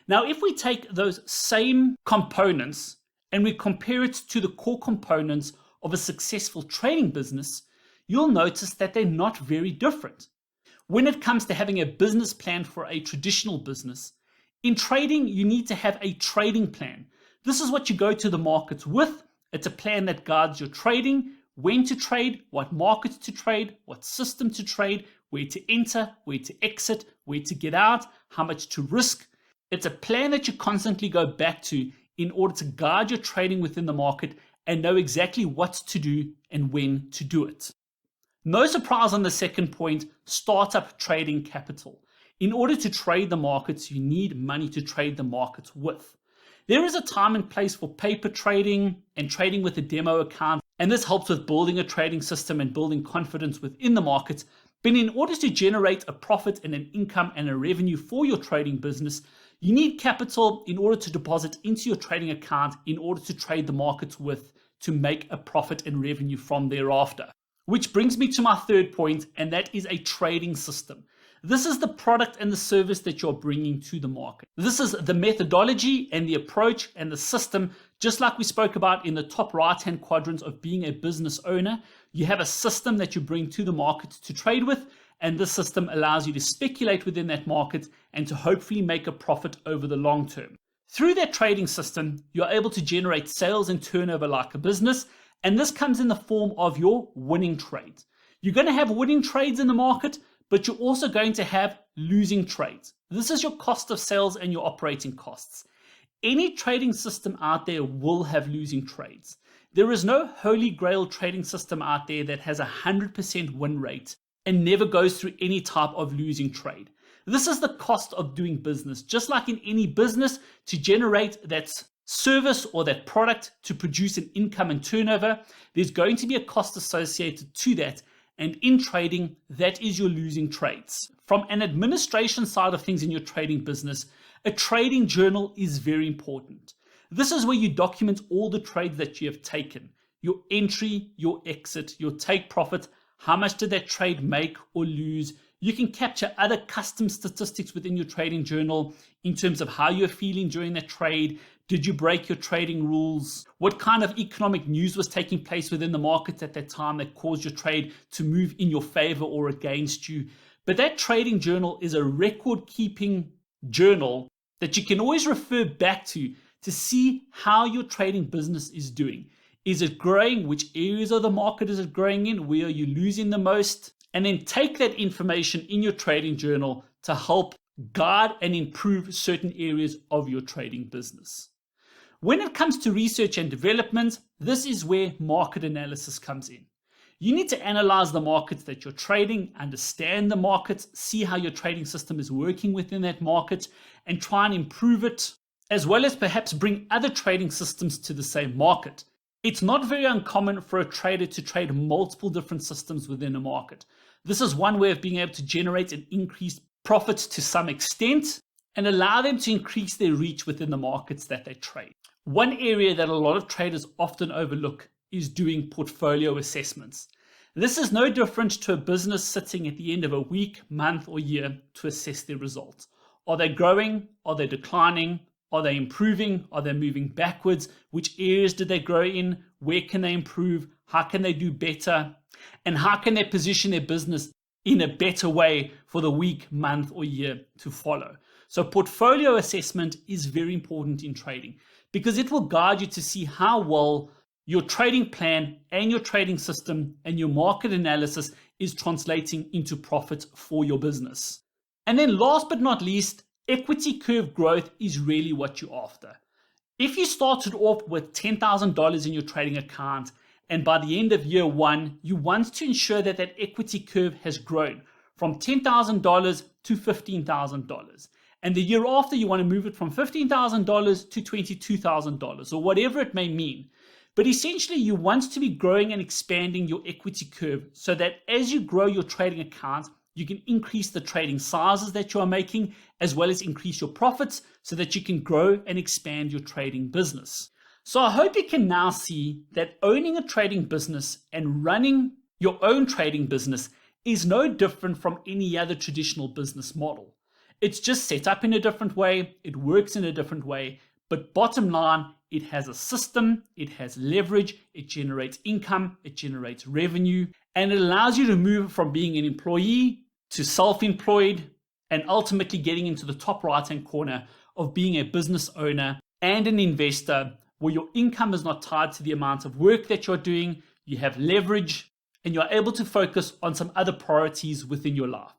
Now, if we take those same components and we compare it to the core components of a successful trading business, you'll notice that they're not very different. When it comes to having a business plan for a traditional business, in trading, you need to have a trading plan. This is what you go to the markets with. It's a plan that guides your trading, when to trade, what markets to trade, what system to trade, where to enter, where to exit, where to get out, how much to risk. It's a plan that you constantly go back to in order to guide your trading within the market and know exactly what to do and when to do it. No surprise on the second point, startup trading capital. In order to trade the markets, you need money to trade the markets with. There is a time and place for paper trading and trading with a demo account, and this helps with building a trading system and building confidence within the market. But in order to generate a profit and an income and a revenue for your trading business, you need capital in order to deposit into your trading account in order to trade the markets with to make a profit and revenue from thereafter. Which brings me to my third point, and that is a trading system. This is the product and the service that you're bringing to the market. This is the methodology and the approach and the system, just like we spoke about in the top right-hand quadrant of being a business owner. You have a system that you bring to the market to trade with, and this system allows you to speculate within that market and to hopefully make a profit over the long term. Through that trading system, you're able to generate sales and turnover like a business, and this comes in the form of your winning trades. You're going to have winning trades in the market, but you're also going to have losing trades. This is your cost of sales and your operating costs. Any trading system out there will have losing trades. There is no holy grail trading system out there that has a 100% win rate and never goes through any type of losing trade. This is the cost of doing business. Just like in any business, to generate that service or that product to produce an income and turnover, there's going to be a cost associated to that. And in trading, that is your losing trades. From an administration side of things in your trading business, a trading journal is very important. This is where you document all the trades that you have taken, your entry, your exit, your take profit, how much did that trade make or lose. You can capture other custom statistics within your trading journal in terms of how you're feeling during that trade. Did you break your trading rules? What kind of economic news was taking place within the market at that time that caused your trade to move in your favor or against you? But that trading journal is a record-keeping journal that you can always refer back to see how your trading business is doing. Is it growing? Which areas of the market is it growing in? Where are you losing the most? And then take that information in your trading journal to help guide and improve certain areas of your trading business. When it comes to research and development, this is where market analysis comes in. You need to analyze the markets that you're trading, understand the markets, see how your trading system is working within that market, and try and improve it, as well as perhaps bring other trading systems to the same market. It's not very uncommon for a trader to trade multiple different systems within a market. This is one way of being able to generate an increased profit to some extent and allow them to increase their reach within the markets that they trade. One area that a lot of traders often overlook is doing portfolio assessments. This is no different to a business sitting at the end of a week, month, or year to assess their results. Are they growing? Are they declining? Are they improving? Are they moving backwards? Which areas did they grow in? Where can they improve? How can they do better? And how can they position their business in a better way for the week, month, or year to follow? So portfolio assessment is very important in trading because it will guide you to see how well your trading plan and your trading system and your market analysis is translating into profit for your business. And then last but not least, equity curve growth is really what you're after. If you started off with $10,000 in your trading account and by the end of year one, you want to ensure that that equity curve has grown from $10,000 to $15,000. And the year after, you want to move it from $15,000 to $22,000 or whatever it may mean. But essentially, you want to be growing and expanding your equity curve so that as you grow your trading account, you can increase the trading sizes that you are making, as well as increase your profits so that you can grow and expand your trading business. So I hope you can now see that owning a trading business and running your own trading business is no different from any other traditional business model. It's just set up in a different way, it works in a different way, but bottom line, it has a system, it has leverage, it generates income, it generates revenue, and it allows you to move from being an employee to self-employed and ultimately getting into the top right-hand corner of being a business owner and an investor where your income is not tied to the amount of work that you're doing, you have leverage, and you're able to focus on some other priorities within your life.